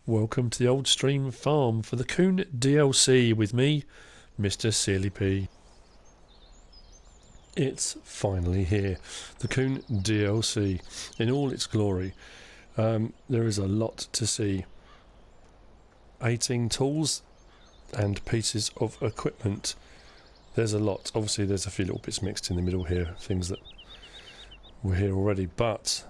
Welcome to the Old Stream Farm for the Kuhn DLC with me, Mr. Sealy P. It's finally here, the Kuhn DLC in all its glory. There is a lot to see. 18 tools and pieces of equipment. There's a lot. Obviously there's a few little bits mixed in the middle here, things that were here already, but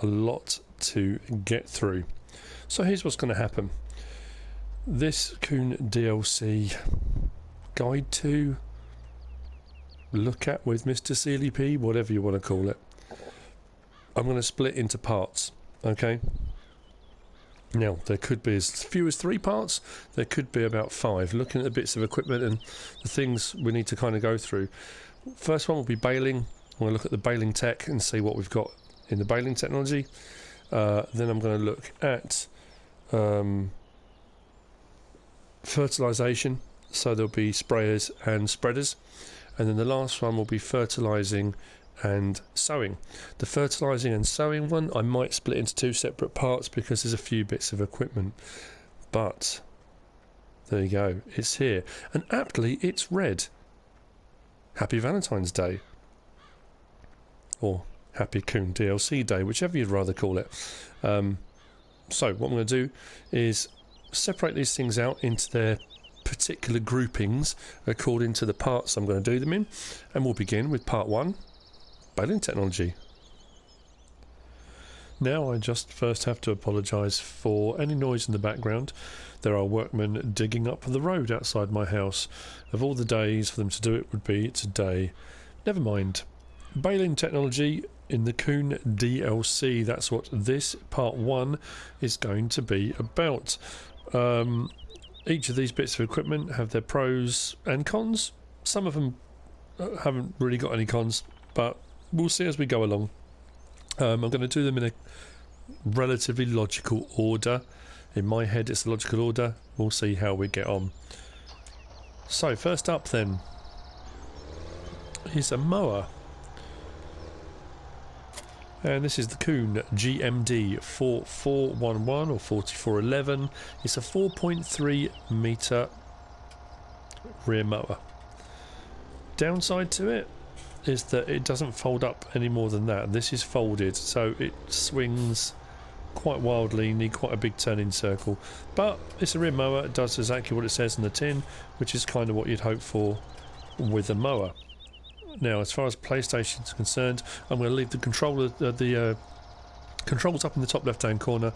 a lot to get through. So here's what's going to happen. This Kuhn DLC guide to look at with Mr. Sealy P, whatever you want to call it. I'm going to split into parts, okay? Now, there could be as few as 3 parts, there could be about 5, looking at the bits of equipment and the things we need to kind of go through. First one will be baling. I'm going to look at the baling tech and see what we've got in the baling technology. Then I'm going to look at fertilisation, so there'll be sprayers and spreaders, and then the last one will be fertilising and sowing. The fertilising and sowing one I might split into 2 separate parts because there's a few bits of equipment, but there you go, it's here, and aptly it's red. Happy Valentine's Day, or Happy Kuhn DLC Day, whichever you'd rather call it. So what I'm going to do is separate these things out into their particular groupings according to the parts I'm going to do them in, and we'll begin with part 1, baling technology. Now I just first have to apologise for any noise in the background. There are workmen digging up the road outside my house. Of all the days for them to do it would be today. Never mind. Baling technology in the Kuhn DLC, that's what this part 1 is going to be about. Each of these bits of equipment have their pros and cons. Some of them haven't really got any cons, but we'll see as we go along. I'm going to do them in a relatively logical order. In my head it's a logical order. We'll see how we get on. So first up then is a mower. And this is the Kuhn GMD 4411 or 4411. It's a 4.3 metre rear mower. Downside to it is that it doesn't fold up any more than that. This is folded, so it swings quite wildly, need quite a big turning circle. But it's a rear mower, it does exactly what it says in the tin, which is kind of what you'd hope for with a mower. Now, as far as PlayStation is concerned, I'm going to leave the controller, controls up in the top left-hand corner,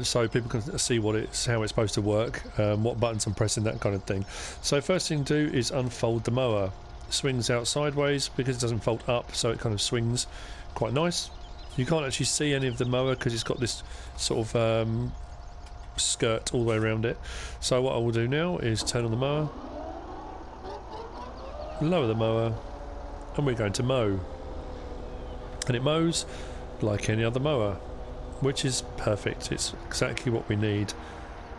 so people can see how it's supposed to work, what buttons I'm pressing, that kind of thing. So first thing to do is unfold the mower. It swings out sideways because it doesn't fold up, so it kind of swings quite nice. You can't actually see any of the mower because it's got this sort of skirt all the way around it. So what I will do now is turn on the mower, lower the mower, and we're going to mow. And it mows like any other mower, which is perfect. It's exactly what we need.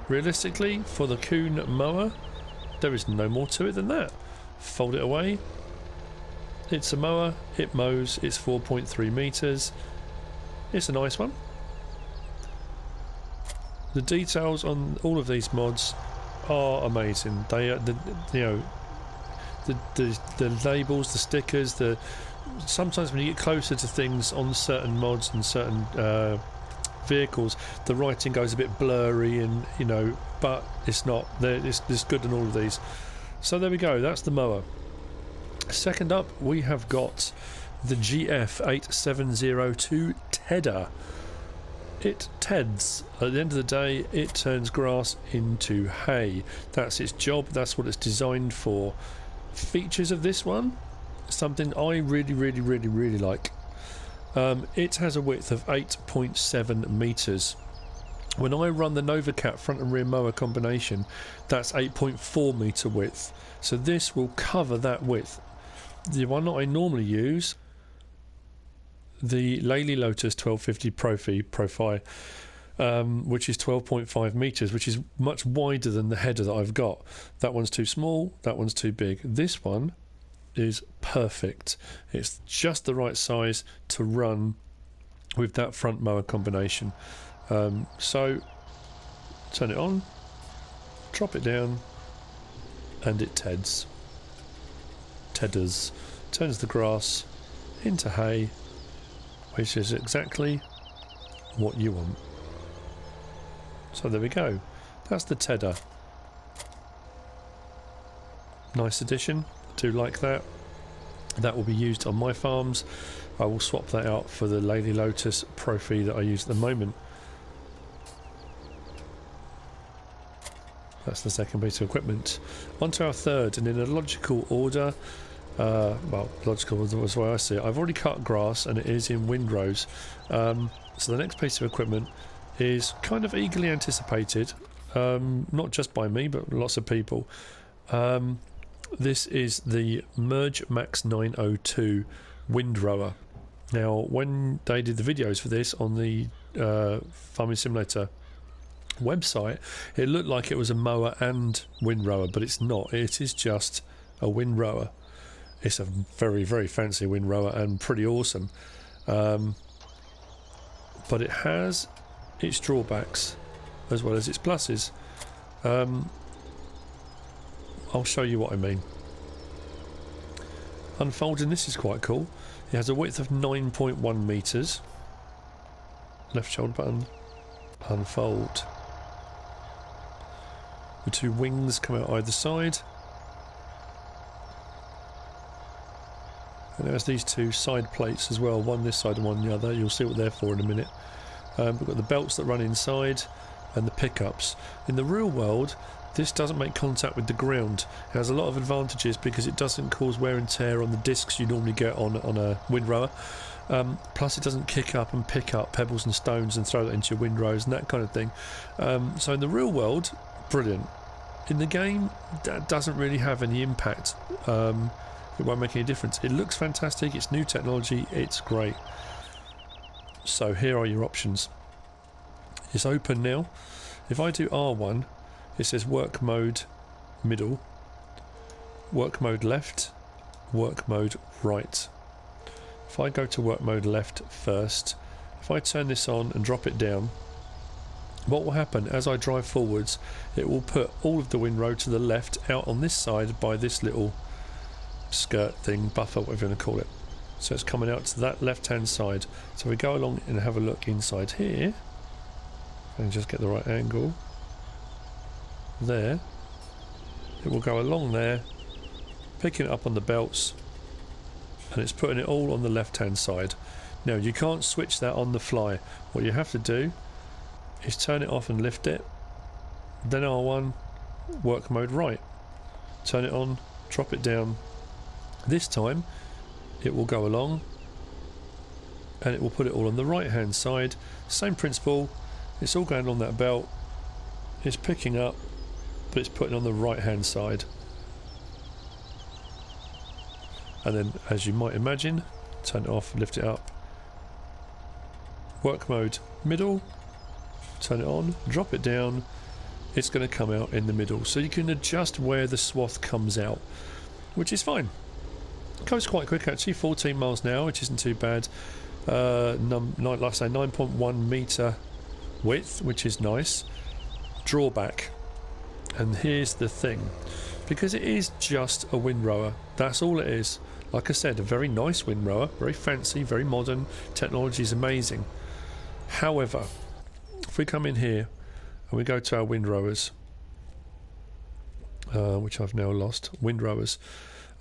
Realistically, for the Kuhn mower, there is no more to it than that. Fold it away. It's a mower, it mows, it's 4.3 metres. It's a nice one. The details on all of these mods are amazing. They are, the labels, the stickers, sometimes when you get closer to things on certain mods and certain vehicles, the writing goes a bit blurry, and but it's not. It's good in all of these. So there we go. That's the mower. Second up, we have got the GF8702 Tedder. It teds. At the end of the day, it turns grass into hay. That's its job. That's what it's designed for. Features of this one, something I really like. It has a width of 8.7 metres. When I run the NovaCat front and rear mower combination, that's 8.4 metre width, so this will cover that width. The one that I normally use, the Lely Lotus 1250 Profi, which is 12.5 metres, which is much wider than the header that I've got. That one's too small, that one's too big. This one is perfect. It's just the right size to run with that front mower combination. So turn it on, drop it down, and it tedders, turns the grass into hay, which is exactly what you want. So there we go, that's the tedder. Nice addition, I do like that. That will be used on my farms. I will swap that out for the Lady Lotus Profi that I use at the moment. That's the second piece of equipment. On to our third, and in a logical order, well, logical is the way I see it. I've already cut grass and it is in windrows. So the next piece of equipment is kind of eagerly anticipated, not just by me but lots of people. This is the Maxx 902 Windrower. Now when they did the videos for this on the Farming Simulator website, it looked like it was a mower and windrower, but it's not. It is just a windrower. It's a very, very fancy windrower and pretty awesome. But it has its drawbacks as well as its pluses. I'll show you what I mean. Unfolding this is quite cool. It has a width of 9.1 meters. Left shoulder button. Unfold. The two wings come out either side. And there's these two side plates as well, one this side and one the other. You'll see what they're for in a minute. We've got the belts that run inside and the pickups. In the real world, this doesn't make contact with the ground. It has a lot of advantages because it doesn't cause wear and tear on the discs you normally get on a windrower. Plus it doesn't kick up and pick up pebbles and stones and throw that into your windrows and that kind of thing. So in the real world, brilliant. In the game, that doesn't really have any impact. It won't make any difference. It looks fantastic, it's new technology, it's great. So here are your options. It's open now. If I do R1, it says work mode middle, work mode left, work mode right. If I go to work mode left first, if I turn this on and drop it down, what will happen as I drive forwards, it will put all of the windrow to the left out on this side by this little skirt thing, buffer, whatever you want to call it. So it's coming out to that left hand side. So we go along and have a look inside here and just get the right angle. There, it will go along there, picking it up on the belts, and it's putting it all on the left hand side. Now you can't switch that on the fly. What you have to do is turn it off and lift it, then R1, work mode right, turn it on, drop it down. This time it will go along and it will put it all on the right hand side. Same principle, it's all going on that belt, it's picking up, but it's putting on the right hand side. And then, as you might imagine, turn it off, lift it up, work mode middle, turn it on, drop it down, it's going to come out in the middle. So you can adjust where the swath comes out, which is fine. It goes quite quick actually, 14 miles an hour, which isn't too bad. Like I say, 9.1 metre width, which is nice. Drawback. And here's the thing, because it is just a windrower, that's all it is. Like I said, a very nice windrower, very fancy, very modern, technology is amazing. However, if we come in here and we go to our windrowers, which I've now lost, windrowers,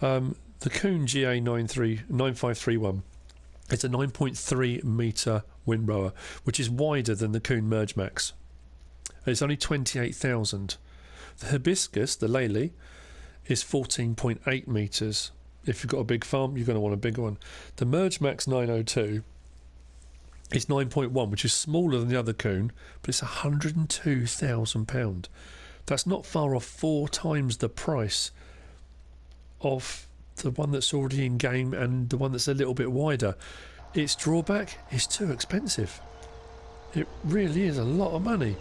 the Kuhn GA9531, it's a 9.3 metre windrower, which is wider than the Kuhn Merge Maxx. It's only 28,000. The Hibiscus, the Lely, is 14.8 metres. If you've got a big farm, you're going to want a bigger one. The Merge Maxx 902 is 9.1, which is smaller than the other Kuhn, but it's £102,000. That's not far off 4 times the price of the one that's already in game and the one that's a little bit wider. Its drawback is too expensive. It really is a lot of money.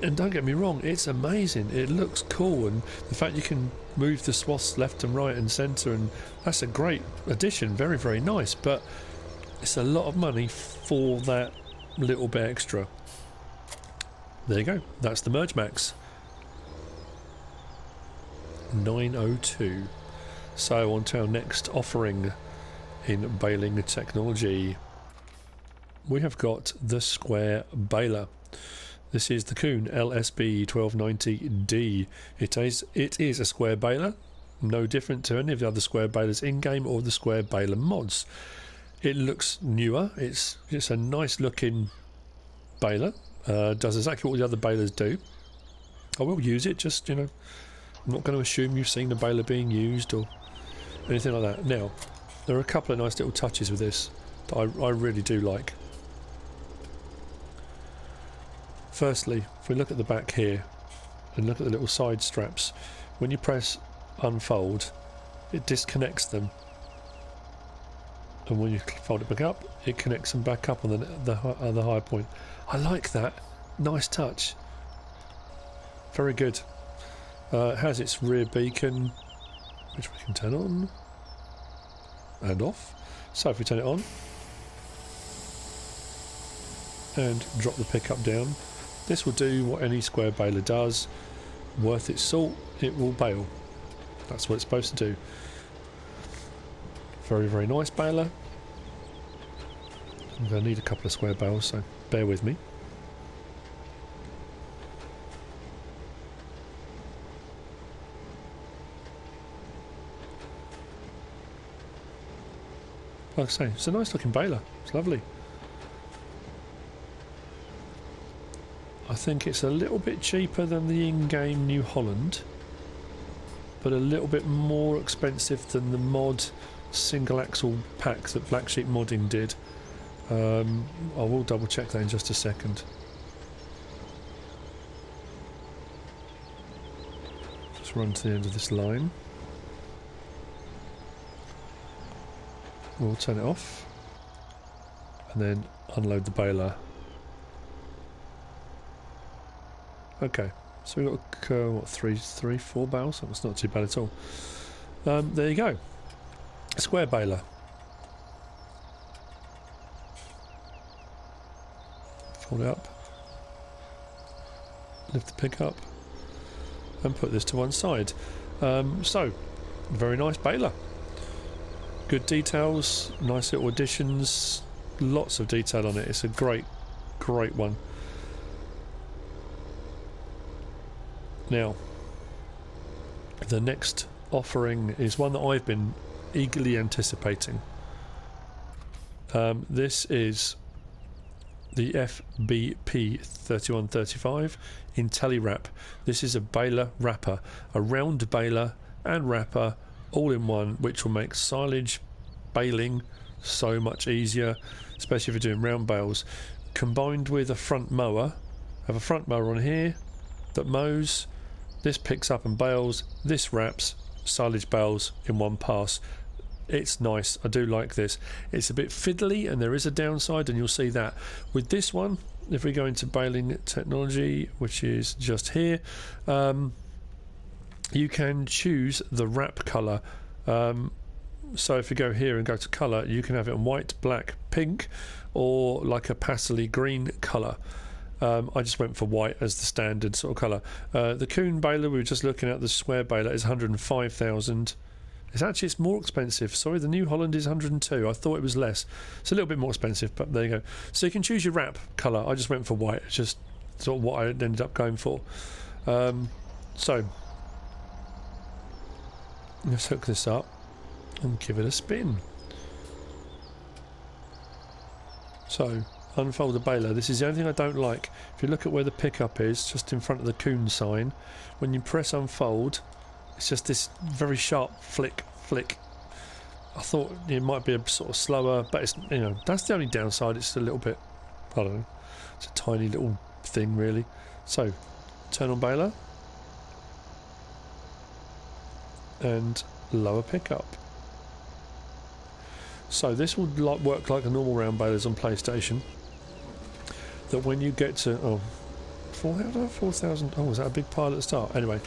And don't get me wrong, it's amazing, it looks cool, and the fact you can move the swaths left and right and centre, and that's a great addition, very, very nice, but it's a lot of money for that little bit extra. There you go. That's the merge Maxx. 902. So on to our next offering in baling technology. We have got the Square Baler. This is the Kuhn LSB 1290D. It is a square baler, no different to any of the other square balers in-game or the square baler mods. It looks newer. It's a nice looking baler. Does exactly what the other balers do. I will use it, just, you know, I'm not going to assume you've seen the baler being used or anything like that. Now, there are a couple of nice little touches with this that I really do like. Firstly, if we look at the back here and look at the little side straps, when you press unfold, it disconnects them, and when you fold it back up, it connects them back up on the high point. I like that. Nice touch. Very good. It has its rear beacon, which we can turn on and off. So if we turn it on and drop the pickup down, this will do what any square baler does. Worth its salt, it will bale. That's what it's supposed to do. Very, very nice baler. I'm going to need a couple of square bales, so bear with me. Like I say, it's a nice looking baler. It's lovely. I think it's a little bit cheaper than the in-game New Holland, but a little bit more expensive than the mod single axle pack that Black Sheep Modding did. I will double check that in just a second. Just run to the end of this line. We'll turn it off and then unload the baler. Okay, so we've got what, three, four bales? That's not too bad at all. There you go. Square baler. Fold it up. Lift the pickup and put this to one side. So, very nice baler. Good details, nice little additions, lots of detail on it. It's a great one. Now, the next offering is one that I've been eagerly anticipating. This is the FBP 3135 IntelliWrap. This is a baler wrapper, a round baler and wrapper all in one, which will make silage baling so much easier, especially if you're doing round bales. Combined with a front mower, I have a front mower on here that mows. This picks up and bales, this wraps silage bales in one pass. It's nice, I do like this. It's a bit fiddly and there is a downside, and you'll see that. With this one, if we go into baling technology, which is just here, you can choose the wrap colour. So if you go here and go to colour, you can have it in white, black, pink, or like a pastely green colour. I just went for white as the standard sort of colour. The Kuhn baler we were just looking at, the square baler, is 105,000. It's more expensive. Sorry, the New Holland is 102. I thought it was less. It's a little bit more expensive, but there you go. So you can choose your wrap colour. I just went for white. It's just sort of what I ended up going for. So let's hook this up and give it a spin. So unfold the baler. This is the only thing I don't like. If you look at where the pickup is, just in front of the Kuhn sign, when you press unfold, it's just this very sharp flick. I thought it might be a sort of slower, but it's, you know, that's the only downside. It's a little bit, I don't know, it's a tiny little thing really. So turn on baler and lower pickup. So this will work like the normal round balers on PlayStation. That when you get to 4,000, was that a big pile at the start? Anyway,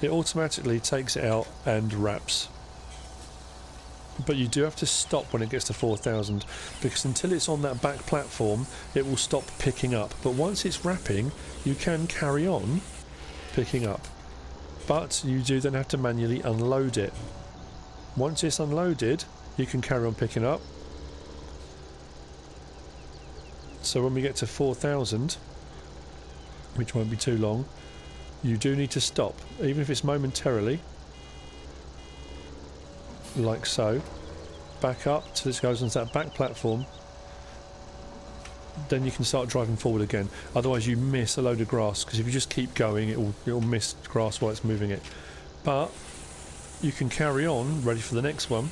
it automatically takes it out and wraps. but you do have to stop when it gets to 4,000, because until it's on that back platform it will stop picking up. But once it's wrapping you can carry on picking up, but you do then have to manually unload it. Once it's unloaded you can carry on picking up. So when we get to 4,000, which won't be too long, you do need to stop, even if it's momentarily, like so. Back up till it goes onto that back platform, then you can start driving forward again. Otherwise you miss a load of grass, because if you just keep going it'll miss grass while it's moving it. But you can carry on, ready for the next one.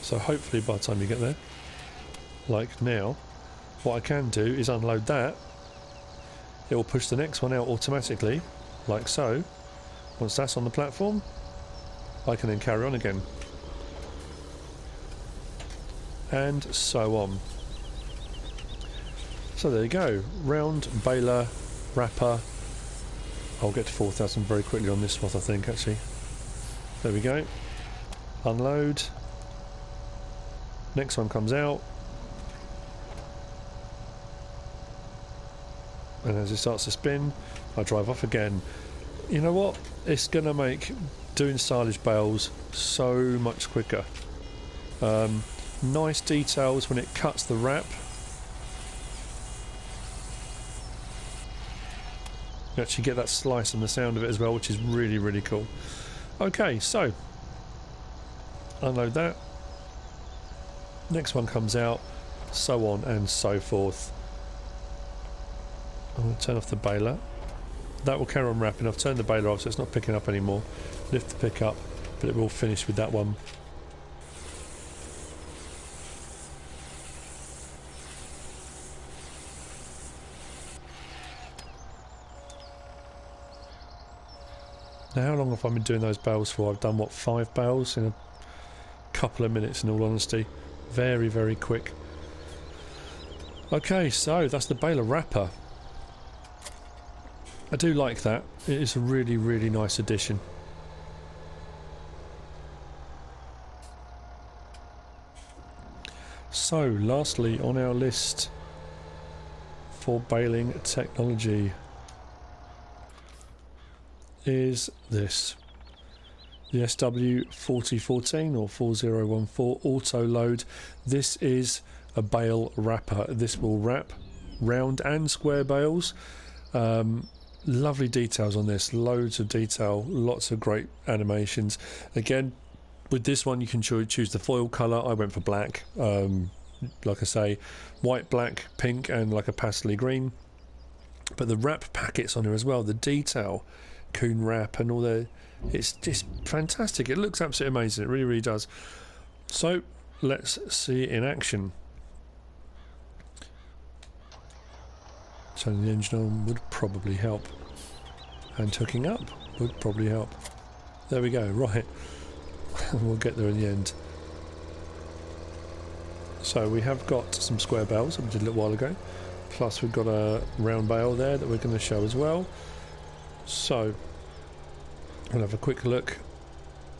So hopefully by the time you get there, like now, what I can do is unload that. It will push the next one out automatically, like so. Once that's on the platform, I can then carry on again. And so on. So there you go. Round, baler, wrapper. I'll get to 4,000 very quickly on this one, I think, actually. There we go. Unload. Next one comes out. And as it starts to spin, I drive off again. You know what? It's going to make doing silage bales so much quicker. Nice details when it cuts the wrap. You actually get that slice and the sound of it as well, which is really, really cool. Okay, so unload that. Next one comes out, so on and so forth. I'm going to turn off the baler. That will carry on wrapping. I've turned the baler off so it's not picking up anymore. Lift the pick up, but it will finish with that one. Now how long have I been doing those bales for? I've done what, 5 bales in a couple of minutes in all honesty. Very, very quick. Okay, so that's the baler wrapper. I do like that. It is a really, really nice addition. So, lastly on our list for baling technology is this. The SW4014 or 4014 auto load. This is a bale wrapper. This will wrap round and square bales. Lovely details on this, loads of detail, lots of great animations. Again, with this one you can choose the foil colour. I went for black, like I say, white, black, pink and like a pastely green. But the wrap packets on here as well, the detail, Kuhn wrap and all the, it's just fantastic. It looks absolutely amazing, it really, really does. So let's see it in action. Turning the engine on would probably help, and hooking up would probably help. There we go, right. We'll get there in the end. So we have got some square bales that we did a little while ago, plus we've got a round bale there that we're going to show as well. So we'll have a quick look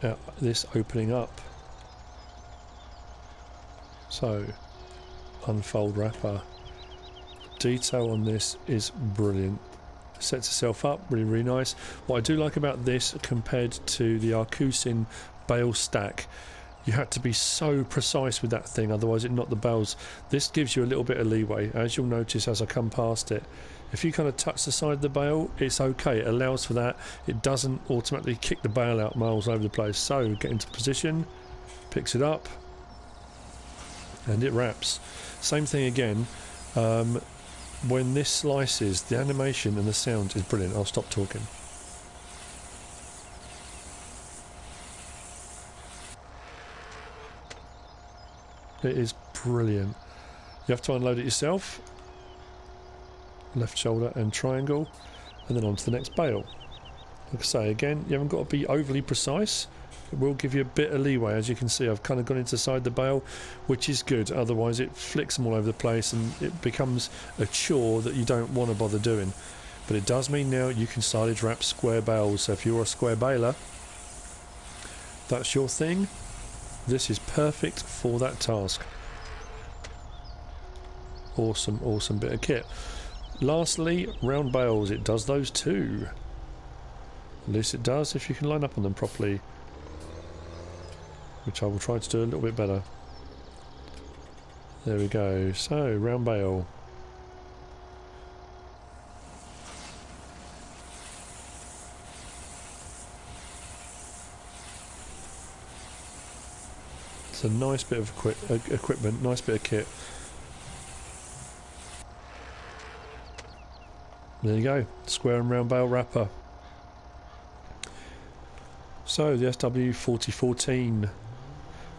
at this opening up. So unfold wrapper. Detail on this is brilliant. Sets itself up really, really nice. What I do like about this compared to the Arcusin bale stack, you had to be so precise with that thing, otherwise it knocked the bales. This gives you a little bit of leeway, as you'll notice as I come past it. If you kind of touch the side of the bale, it's okay, it allows for that. It doesn't automatically kick the bale out miles over the place. So get into position, picks it up, and it wraps. Same thing again. When this slices, the animation and the sound is brilliant. I'll stop talking. It is brilliant. You have to unload it yourself. Left shoulder and triangle, and then on to the next bale. Like I say, again, you haven't got to be overly precise. It will give you a bit of leeway. As you can see, I've kind of gone inside the bale, which is good. Otherwise it flicks them all over the place and it becomes a chore that you don't want to bother doing. But it does mean now you can silage wrap square bales. So if you're a square baler, that's your thing, this is perfect for that task. Awesome, awesome bit of kit. Lastly, round bales. It does those too. At least it does if you can line up on them properly, which I will try to do a little bit better. There we go. So, round bale. It's a nice bit of equipment, nice bit of kit. There you go, square and round bale wrapper. So the SW4014,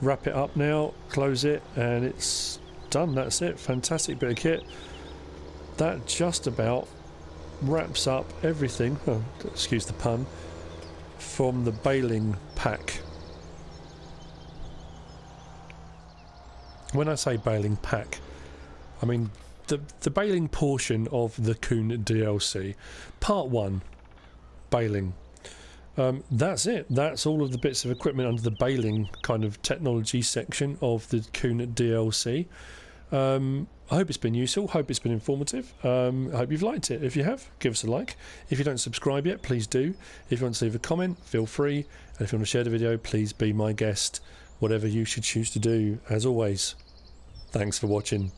wrap it up now, close it, and it's done. That's it. Fantastic bit of kit. That just about wraps up everything, oh, excuse the pun, from the baling pack. When I say baling pack, I mean the baling portion of the Kuhn DLC. Part 1, baling. That's it. That's all of the bits of equipment under the baling kind of technology section of the Kuhn DLC. I hope it's been useful. Hope it's been informative. I hope you've liked it. If you have, give us a like. If you don't subscribe yet, please do. If you want to leave a comment, feel free. And if you want to share the video, please be my guest. Whatever you should choose to do. As always, thanks for watching.